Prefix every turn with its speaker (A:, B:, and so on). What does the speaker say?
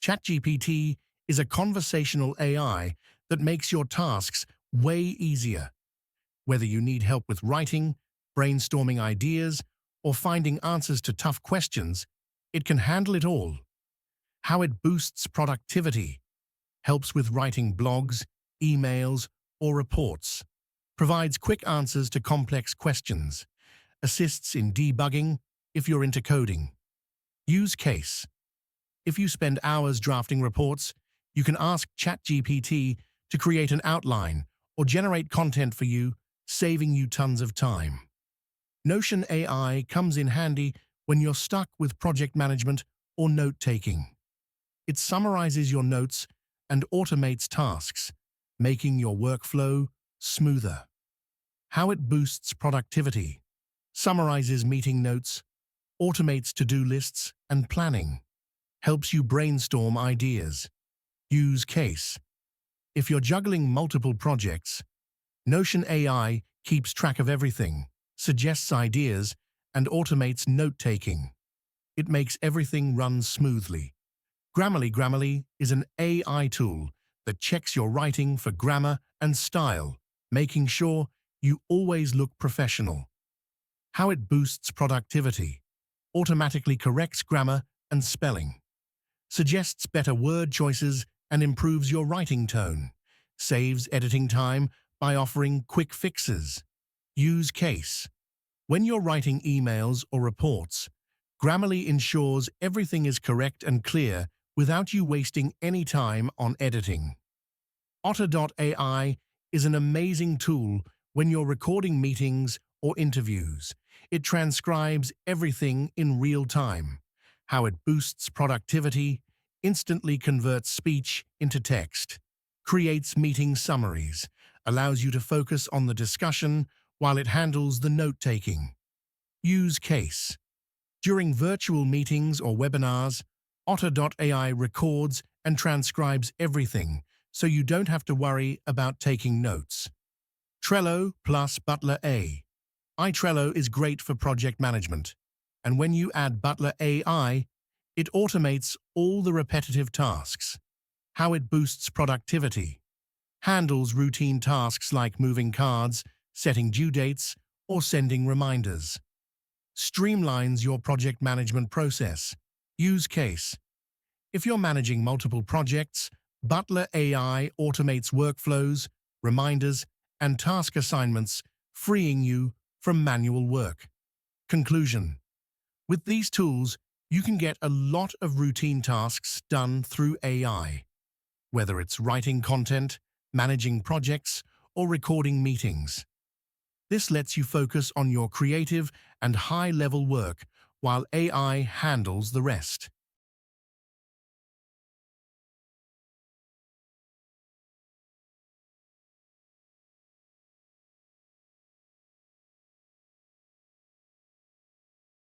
A: ChatGPT is a conversational AI that makes your tasks way easier. Whether you need help with writing, brainstorming ideas, or finding answers to tough questions, it can handle it all. How it boosts productivity, helps with writing blogs, emails, or reports, provides quick answers to complex questions, assists in debugging if you're into coding. Use case. If you spend hours drafting reports, you can ask ChatGPT to create an outline or generate content for you, saving you tons of time. Notion AI comes in handy when you're stuck with project management or note-taking. It summarizes your notes and automates tasks, making your workflow smoother. How it boosts productivity, summarizes meeting notes, automates to-do lists and planning, helps you brainstorm ideas. Use case. If you're juggling multiple projects, Notion AI keeps track of everything, suggests ideas, and automates note-taking. It makes everything run smoothly. Grammarly is an AI tool that checks your writing for grammar and style, making sure you always look professional. How it boosts productivity, automatically corrects grammar and spelling, suggests better word choices and improves your writing tone, saves editing time by offering quick fixes. Use case. When you're writing emails or reports, Grammarly ensures everything is correct and clear without you wasting any time on editing. Otter.ai is an amazing tool when you're recording meetings or interviews. It transcribes everything in real time. How it boosts productivity, instantly converts speech into text, creates meeting summaries, allows you to focus on the discussion while it handles the note-taking. Use case. During virtual meetings or webinars, Otter.ai records and transcribes everything, so you don't have to worry about taking notes. Trello plus Butler AI. iTrello is great for project management, and when you add Butler AI, it automates all the repetitive tasks. How it boosts productivity. Handles routine tasks like moving cards, setting due dates, or sending reminders. Streamlines your project management process. Use case. If you're managing multiple projects, Butler AI automates workflows, reminders, and task assignments, freeing you from manual work. Conclusion. With these tools, you can get a lot of routine tasks done through AI. Whether it's writing content, managing projects, or recording meetings. This lets you focus on your creative and high-level work while AI handles the rest.